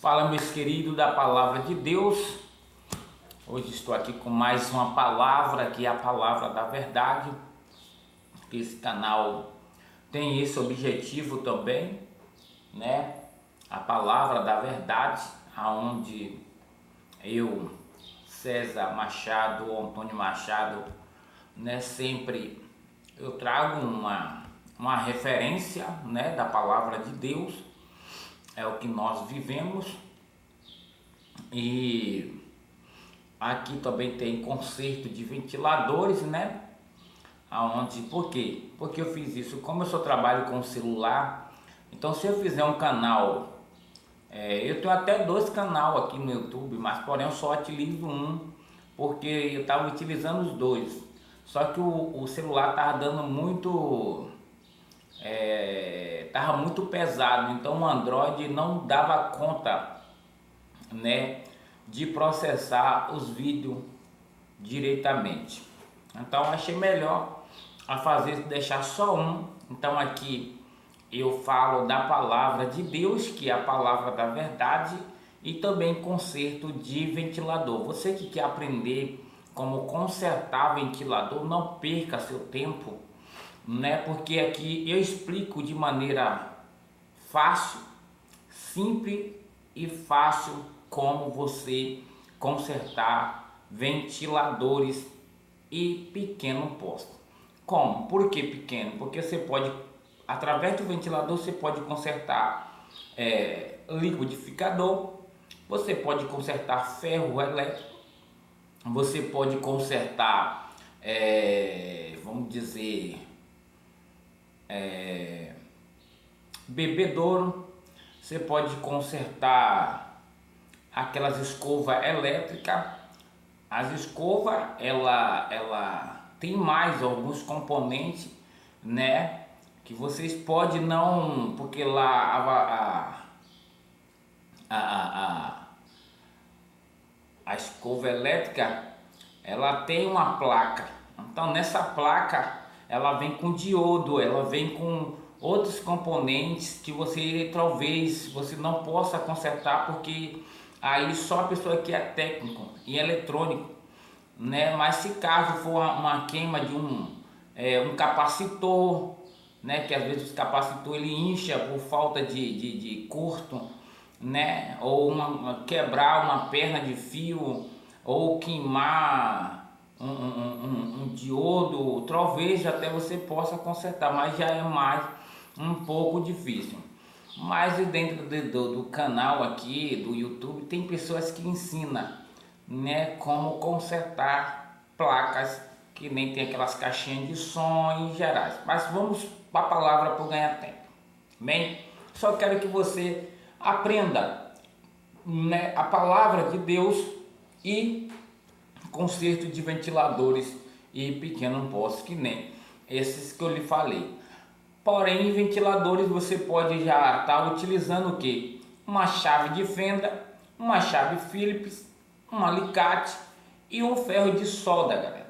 Fala, meus queridos da Palavra de Deus. Hoje estou aqui com mais uma palavra, que é a Palavra da Verdade. Esse canal tem esse objetivo também, né? A Palavra da Verdade, aonde eu, César Machado, ou Antônio Machado, né, sempre eu trago uma referência, né, da Palavra de Deus. É o que nós vivemos. E aqui também tem conserto de ventiladores, né? Aonde, por quê? Porque eu fiz isso, como eu só trabalho com celular, então se eu fizer um canal, eu tenho até 2 canais aqui no YouTube, mas porém eu só utilizo um, porque eu estava utilizando os 2, só que o celular estava dando muito, estava muito pesado, então o Android não dava conta, né, de processar os vídeos diretamente. Então achei melhor a fazer, deixar só um. Então aqui eu falo da palavra de Deus, que é a palavra da verdade, e também conserto de ventilador. Você que quer aprender como consertar ventilador, não perca seu tempo, né? Porque aqui eu explico de maneira fácil, simples e fácil como você consertar ventiladores e pequeno posto. Como? Por que pequeno? Porque você pode, através do ventilador, você pode consertar liquidificador, você pode consertar ferro elétrico, você pode consertar, vamos dizer, bebedouro, você pode consertar aquelas escovas elétricas. As escovas, ela tem mais alguns componentes, né, que vocês podem não, porque lá a escova elétrica, ela tem uma placa. Então nessa placa ela vem com diodo, ela vem com outros componentes que você talvez você não possa consertar, porque aí só a pessoa que é técnico e eletrônico, né? Mas se caso for uma queima de um capacitor, né? Que às vezes o capacitor ele incha por falta de curto, né? Ou quebrar uma perna de fio, ou queimar um diodo, talvez até você possa consertar, mas já é mais um pouco difícil. Mas dentro do canal aqui do YouTube tem pessoas que ensinam, né, como consertar placas, que nem tem aquelas caixinhas de som em gerais. Mas vamos para a palavra para ganhar tempo. Bem, só quero que você aprenda, né, a palavra de Deus e conserto de ventiladores e pequenos postos, que nem esses que eu lhe falei. Porém, em ventiladores você pode já estar utilizando o que? Uma chave de fenda, uma chave Phillips, um alicate e um ferro de solda, galera.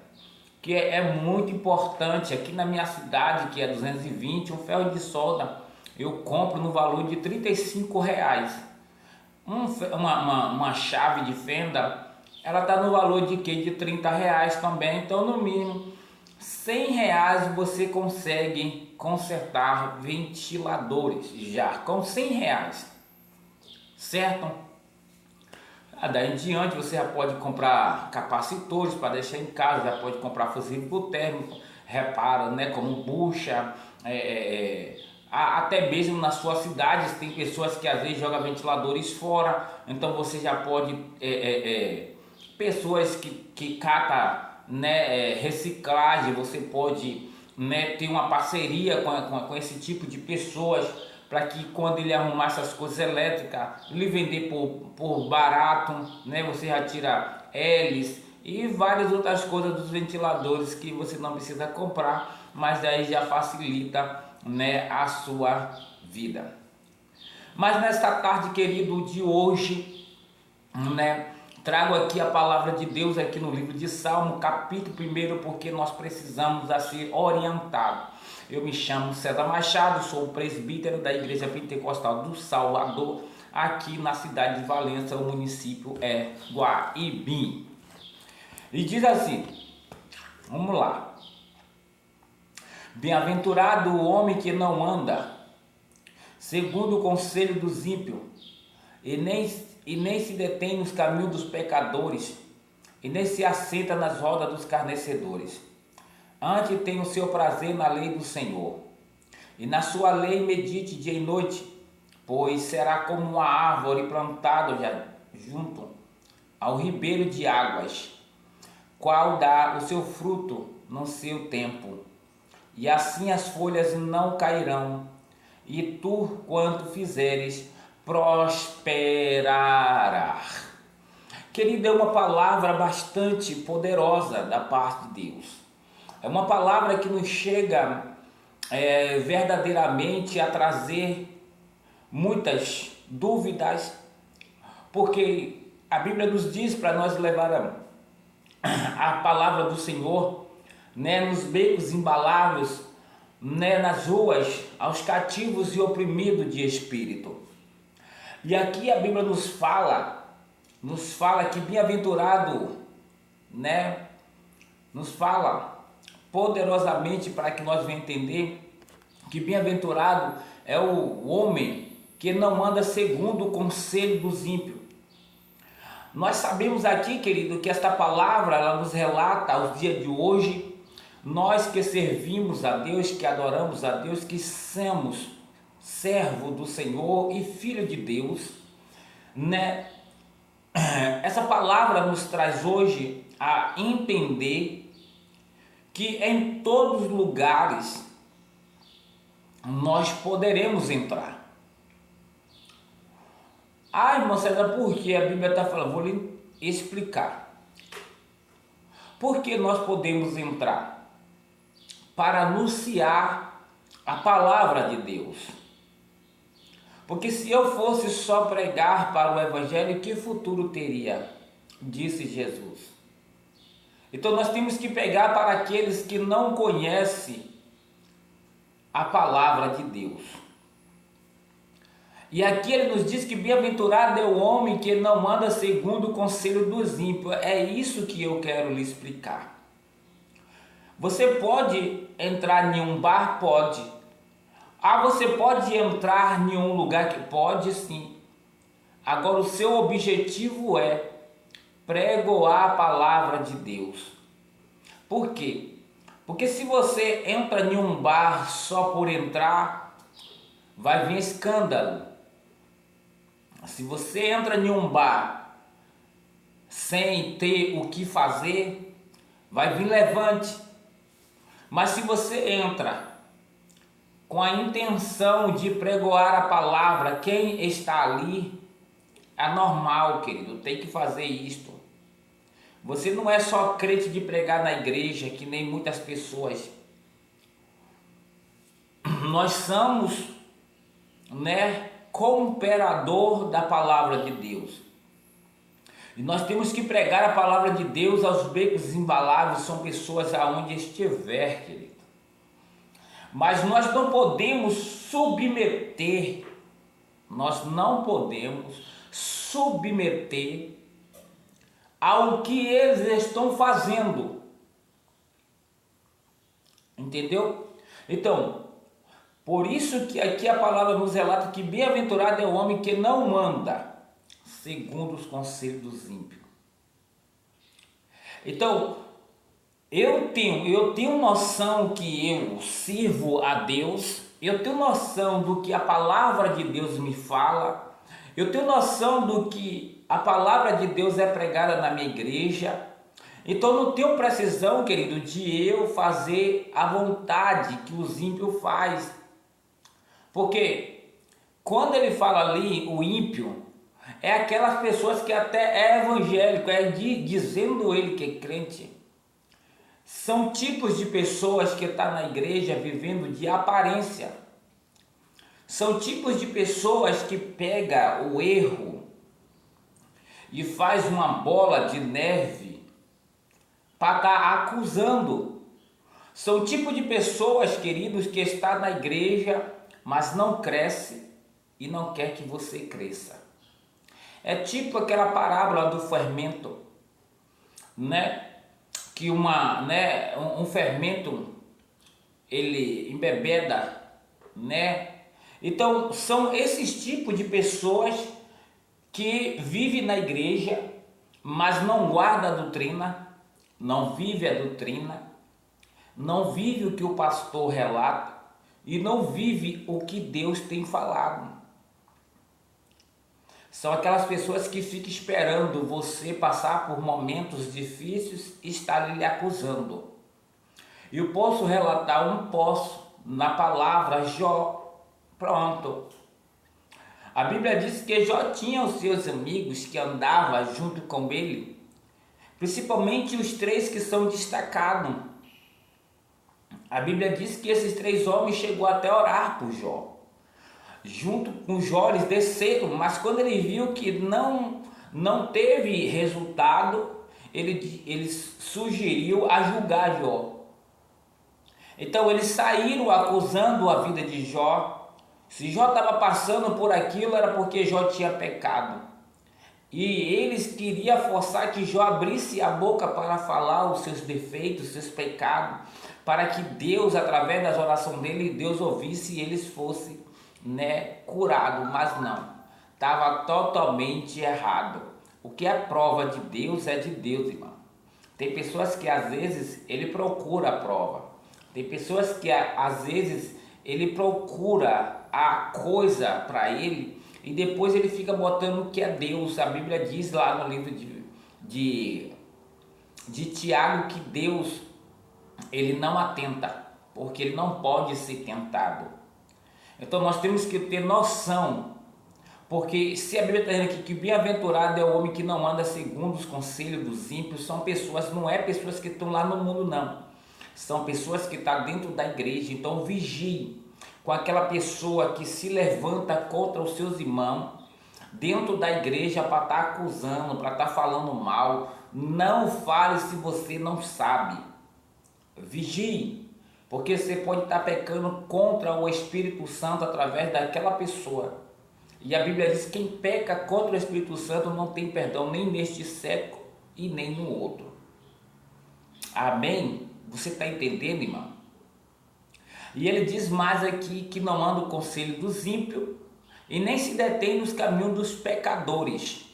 Que é muito importante. Aqui na minha cidade, que é 220, um ferro de solda eu compro no valor de R$ 35. Uma chave de fenda, ela está no valor de que? De R$ 30 também. Então no mínimo R$ 100 você consegue consertar ventiladores já com R$ 100, certo? Daí em diante você já pode comprar capacitores para deixar em casa, já pode comprar fusível térmico, repara, né, como bucha, até mesmo nas suas cidades tem pessoas que às vezes jogam ventiladores fora, então você já pode, pessoas que catam, né, reciclagem, você pode, né, ter uma parceria com esse tipo de pessoas, para que quando ele arrumar essas coisas elétricas, ele vender por barato, né, você já tira hélice e várias outras coisas dos ventiladores que você não precisa comprar, mas daí já facilita, né, a sua vida. Mas nesta tarde, querido, de hoje, né, trago aqui a palavra de Deus aqui no livro de Salmo, capítulo 1, porque nós precisamos ser orientados. Eu me chamo César Machado, sou o presbítero da Igreja Pentecostal do Salvador, aqui na cidade de Valença. O município é Guaibim. E diz assim, vamos lá. Bem-aventurado o homem que não anda segundo o conselho dos ímpios, e nem se detém nos caminhos dos pecadores, e nem se assenta nas rodas dos escarnecedores. Antes tem o seu prazer na lei do Senhor, e na sua lei medite dia e noite, pois será como uma árvore plantada junto ao ribeiro de águas, qual dá o seu fruto no seu tempo, e assim as folhas não cairão, e tu, quanto fizeres, prosperará. Querido, é uma palavra bastante poderosa da parte de Deus. É uma palavra que nos chega verdadeiramente a trazer muitas dúvidas, porque a Bíblia nos diz para nós levar a palavra do Senhor, né, nos becos embaláveis, né, nas ruas, aos cativos e oprimidos de espírito. E aqui a Bíblia nos fala que bem-aventurado, né, nos fala poderosamente para que nós venhamos entender que bem-aventurado é o homem que não anda segundo o conselho dos ímpios. Nós sabemos aqui, querido, que esta palavra ela nos relata aos dias de hoje, nós que servimos a Deus, que adoramos a Deus, que somos servo do Senhor e filho de Deus, né? Essa palavra nos traz hoje a entender que em todos os lugares nós poderemos entrar. Ah, irmão César, por que a Bíblia está falando? Vou lhe explicar. Por que nós podemos entrar? Para anunciar a palavra de Deus. Porque se eu fosse só pregar para o Evangelho, que futuro teria? Disse Jesus. Então nós temos que pegar para aqueles que não conhecem a palavra de Deus. E aqui ele nos diz que bem-aventurado é o homem que não anda segundo o conselho dos ímpios. É isso que eu quero lhe explicar. Você pode entrar em um bar? Pode. Ah, você pode entrar em um lugar que pode, sim. Agora o seu objetivo é pregoar a palavra de Deus. Por quê? Porque se você entra em um bar só por entrar, vai vir escândalo. Se você entra em um bar sem ter o que fazer, vai vir levante. Mas se você entra com a intenção de pregoar a palavra, quem está ali é normal, querido, tem que fazer isto. Você não é só crente de pregar na igreja, que nem muitas pessoas. Nós somos, né, cooperador da palavra de Deus. E nós temos que pregar a palavra de Deus aos becos embaláveis, são pessoas aonde estiver, querido. Mas nós não podemos submeter ao que eles estão fazendo. Entendeu? Então, por isso que aqui a palavra nos relata que bem-aventurado é o homem que não anda segundo os conselhos dos ímpios. Então, eu tenho noção que eu sirvo a Deus, eu tenho noção do que a palavra de Deus me fala, eu tenho noção do que a palavra de Deus é pregada na minha igreja. Então não tenho precisão, querido, de eu fazer a vontade que os ímpios fazem. Porque quando ele fala ali, o ímpio, é aquelas pessoas que até é evangélico, dizendo ele que é crente. São tipos de pessoas que estão na igreja vivendo de aparência. São tipos de pessoas que pegam o erro e faz uma bola de neve para estar acusando. São tipos de pessoas, queridos, que estão na igreja, mas não cresce e não quer que você cresça. É tipo aquela parábola do fermento, né? Que um fermento ele embebeda, né? Então são esses tipos de pessoas que vivem na igreja, mas não guarda a doutrina, não vive a doutrina, não vive o que o pastor relata e não vive o que Deus tem falado. São aquelas pessoas que ficam esperando você passar por momentos difíceis e estarem lhe acusando. E eu posso relatar na palavra Jó. Pronto. A Bíblia diz que Jó tinha os seus amigos que andavam junto com ele, principalmente os 3 que são destacados. A Bíblia diz que esses 3 homens chegou até a orar por Jó. Junto com Jó eles desceram, mas quando ele viu que não teve resultado, ele sugeriu a julgar Jó. Então eles saíram acusando a vida de Jó. Se Jó estava passando por aquilo era porque Jó tinha pecado. E eles queriam forçar que Jó abrisse a boca para falar os seus defeitos, os seus pecados, para que Deus, através das orações dele, Deus ouvisse e eles fossem, curados. Mas não, estava totalmente errado. O que é prova de Deus é de Deus, irmão. Tem pessoas que às vezes ele procura a prova. Tem pessoas que às vezes ele procura a coisa para ele e depois ele fica botando que é Deus. A Bíblia diz lá no livro de Tiago que Deus ele não atenta, porque ele não pode ser tentado. Então nós temos que ter noção, porque se a Bíblia está dizendo aqui que bem-aventurado é o homem que não anda segundo os conselhos dos ímpios, são pessoas, não é pessoas que estão lá no mundo não. São pessoas que estão dentro da igreja. Então vigie com aquela pessoa que se levanta contra os seus irmãos dentro da igreja para estar acusando, para estar falando mal. Não fale se você não sabe. Vigie, porque você pode estar pecando contra o Espírito Santo através daquela pessoa. E a Bíblia diz que quem peca contra o Espírito Santo não tem perdão nem neste século e nem no outro. Amém? Você está entendendo, irmão? E ele diz mais aqui que não anda o conselho dos ímpios e nem se detém nos caminhos dos pecadores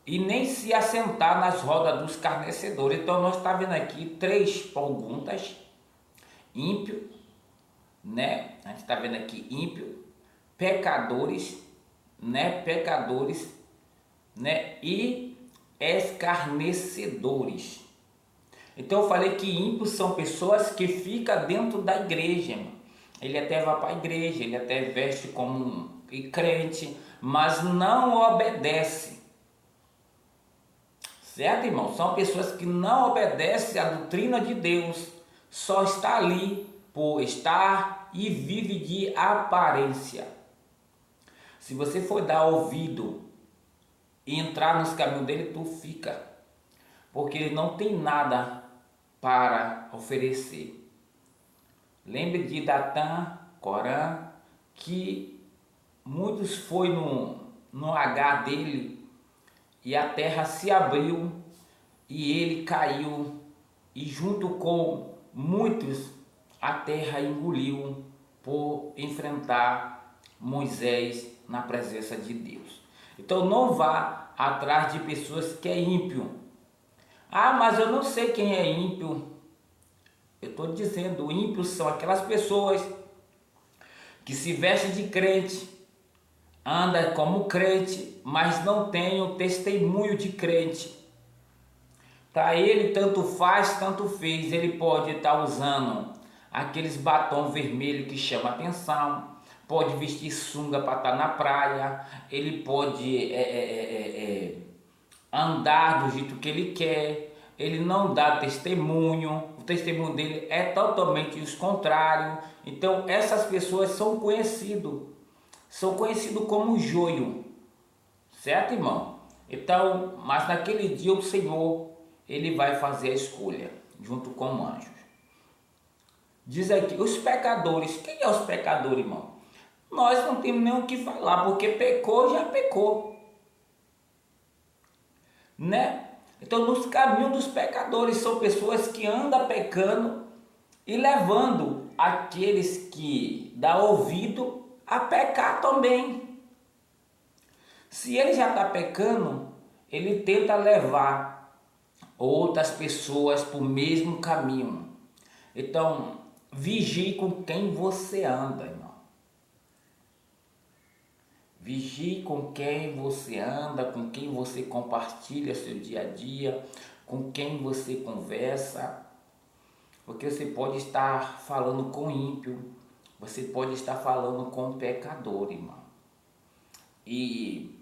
e nem se assentar nas rodas dos escarnecedores. Então nós estamos vendo aqui 3 perguntas: ímpio, A gente está vendo aqui ímpio, pecadores, Pecadores, E escarnecedores. Então eu falei que ímpios são pessoas que ficam dentro da igreja. Ele até vai para a igreja, ele até veste como um crente, mas não obedece. Certo, irmão? São pessoas que não obedecem à doutrina de Deus, só está ali por estar e vive de aparência. Se você for dar ouvido e entrar nos caminhos dele, tu fica, porque ele não tem nada para oferecer. Lembre de Datã, Corã, que muitos foi no H dele e a terra se abriu e ele caiu, e junto com muitos a terra engoliu por enfrentar Moisés na presença de Deus. Então não vá atrás de pessoas que é ímpio. Ah, mas eu não sei quem é ímpio. Eu estou dizendo, ímpios são aquelas pessoas que se vestem de crente, anda como crente, mas não tem o testemunho de crente. Para ele tanto faz, tanto fez. Ele pode estar usando aqueles batom vermelho que chama atenção, pode vestir sunga para estar na praia, ele pode andar do jeito que ele quer, ele não dá testemunho, o testemunho dele é totalmente o contrário. Então essas pessoas são conhecidas como joio, certo, irmão? Então, mas naquele dia o Senhor, ele vai fazer a escolha, junto com anjos. Diz aqui, os pecadores. Quem é os pecadores, irmão? Nós não temos nem o que falar, porque pecou, já pecou. né? Então, nos caminhos dos pecadores, são pessoas que andam pecando e levando aqueles que dá ouvido a pecar também. Se ele já está pecando, ele tenta levar outras pessoas para o mesmo caminho. Então, vigie com quem você anda, irmão. Vigie com quem você anda, com quem você compartilha seu dia a dia, com quem você conversa. Porque você pode estar falando com ímpio, você pode estar falando com pecador, irmão. E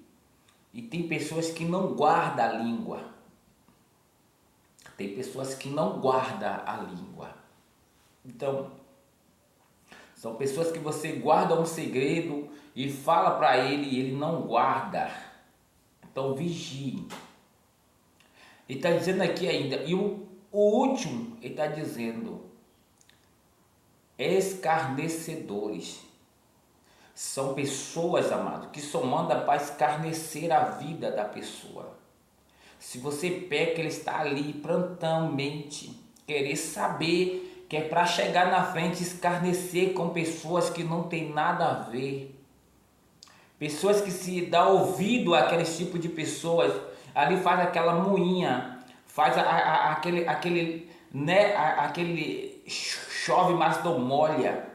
tem pessoas que não guardam a língua. Tem pessoas que não guardam a língua. Então, são pessoas que você guarda um segredo e fala para ele e ele não guarda. Então, vigie. Ele está dizendo aqui ainda, e o último, ele está dizendo, escarnecedores. São pessoas, amado, que só mandam para escarnecer a vida da pessoa. Se você peca, ele está ali prontamente, querer saber, que é para chegar na frente, escarnecer com pessoas que não tem nada a ver. Pessoas que se dá ouvido àquele tipo de pessoas, ali faz aquela moinha, faz aquele chove mas não molha,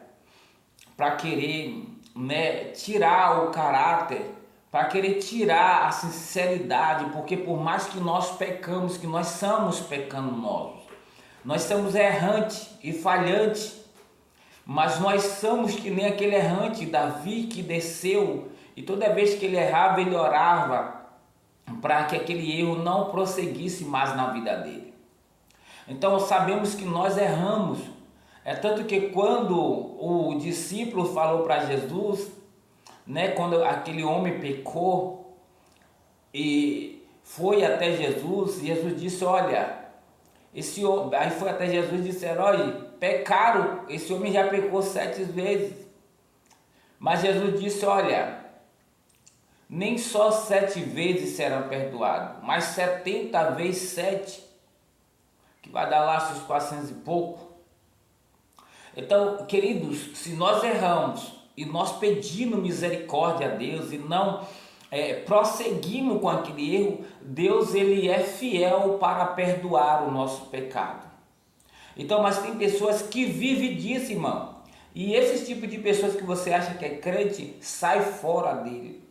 para querer, né, tirar o caráter, para querer tirar a sinceridade, porque por mais que nós pecamos, que nós somos pecaminosos, nós somos errantes e falhantes, mas nós somos que nem aquele errante Davi que desceu e toda vez que ele errava, ele orava para que aquele erro não prosseguisse mais na vida dele. Então sabemos que nós erramos. É tanto que quando o discípulo falou para Jesus, né, quando aquele homem pecou e foi até Jesus, Jesus disse, olha, esse homem, aí foi até Jesus e disse, olha, pecaram, esse homem já pecou 7 vezes. Mas Jesus disse, olha, nem só 7 vezes serão perdoados, mas 70 vezes 7, que vai dar lá seus 400 e pouco. Então, queridos, se nós erramos e nós pedimos misericórdia a Deus e não prosseguimos com aquele erro, Deus ele é fiel para perdoar o nosso pecado. Então, mas tem pessoas que vivem disso, irmão. E esse tipo de pessoas que você acha que é crente, sai fora dele.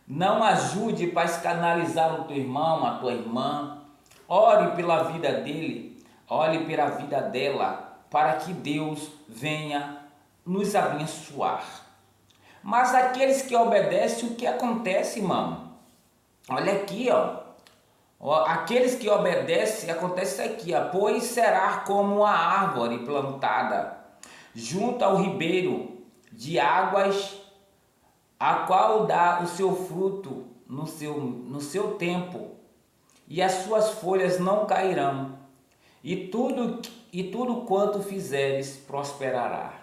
Não ajude para escandalizar o teu irmão, a tua irmã. Ore pela vida dele, ore pela vida dela, para que Deus venha nos abençoar. Mas aqueles que obedecem, o que acontece, irmão? Olha aqui, ó. Aqueles que obedecem, acontece aqui, ó. Pois será como a árvore plantada junto ao ribeiro de águas, a qual dá o seu fruto no seu tempo, e as suas folhas não cairão, e tudo quanto fizeres prosperará.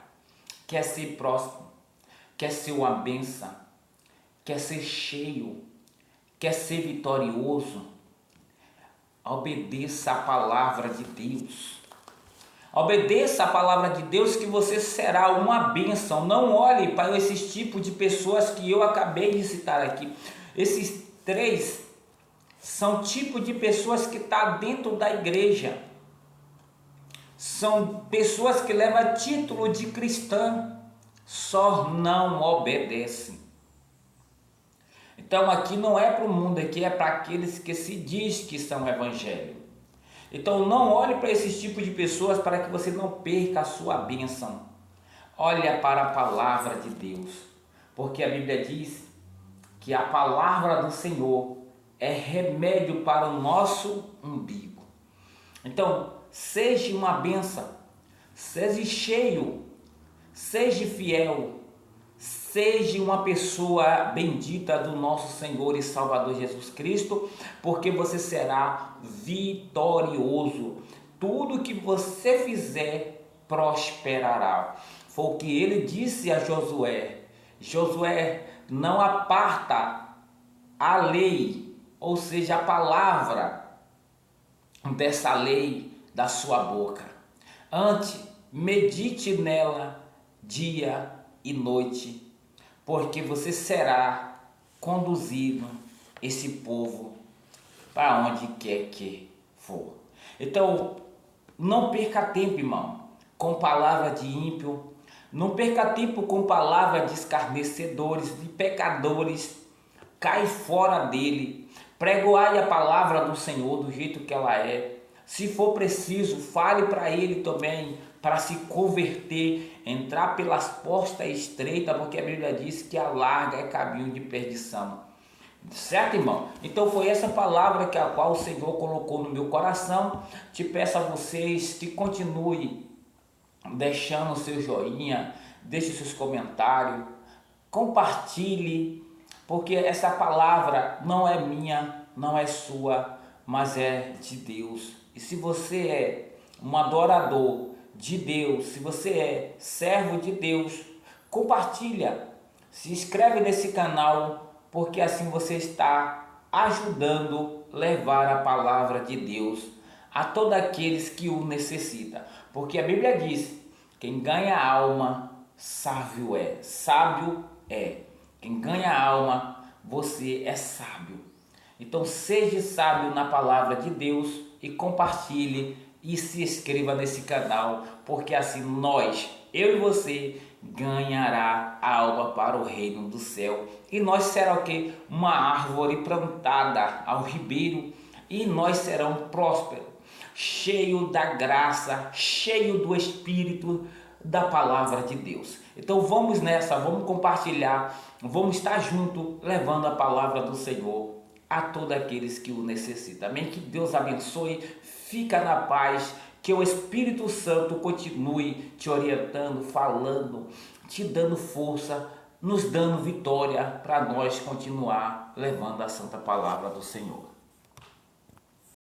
Quer ser próspero, quer ser uma bênção, quer ser cheio, quer ser vitorioso, obedeça a palavra de Deus. Obedeça a palavra de Deus que você será uma bênção. Não olhe para esses tipos de pessoas que eu acabei de citar aqui. Esses 3 são tipos de pessoas que estão dentro da igreja. São pessoas que levam título de cristã, só não obedecem. Então aqui não é para o mundo, aqui é para aqueles que se diz que são evangélicos. Então não olhe para esse tipo de pessoas para que você não perca a sua bênção. Olha para a palavra de Deus, porque a Bíblia diz que a palavra do Senhor é remédio para o nosso umbigo. Então seja uma bênção, seja cheio, seja fiel, seja uma pessoa bendita do nosso Senhor e Salvador Jesus Cristo, porque você será vitorioso. Tudo que você fizer prosperará. Foi o que ele disse a Josué. Josué, não aparta a lei ou seja, a palavra dessa lei da sua boca. Antes, medite nela dia e noite, porque você será conduzido esse povo para onde quer que for. Então, não perca tempo, irmão, com palavra de ímpio. Não perca tempo com palavra de escarnecedores, de pecadores. Cai fora dele. Pregoai a palavra do Senhor do jeito que ela é. Se for preciso, fale para ele também, para se converter, entrar pelas portas estreitas, porque a Bíblia diz que a larga é caminho de perdição. Certo, irmão? Então foi essa palavra que a qual o Senhor colocou no meu coração. Te peço a vocês que continue deixando o seu joinha, deixe seus comentários, compartilhe, porque essa palavra não é minha, não é sua, mas é de Deus. E se você é um adorador de Deus, se você é servo de Deus, compartilha, se inscreve nesse canal, porque assim você está ajudando a levar a palavra de Deus a todos aqueles que o necessitam. Porque a Bíblia diz, quem ganha a alma, sábio é. Sábio é. Quem ganha a alma, você é sábio. Então seja sábio na palavra de Deus e compartilhe e se inscreva nesse canal, porque assim nós, eu e você, ganhará a alma para o reino do céu. E nós será o quê? Uma árvore plantada ao ribeiro, e nós serão prósperos, cheio da graça, cheio do Espírito, da palavra de Deus. Então vamos nessa, vamos compartilhar, vamos estar juntos, levando a palavra do Senhor a todos aqueles que o necessitam. Amém? Que Deus abençoe, fica na paz, que o Espírito Santo continue te orientando, falando, te dando força, nos dando vitória para nós continuar levando a santa palavra do Senhor.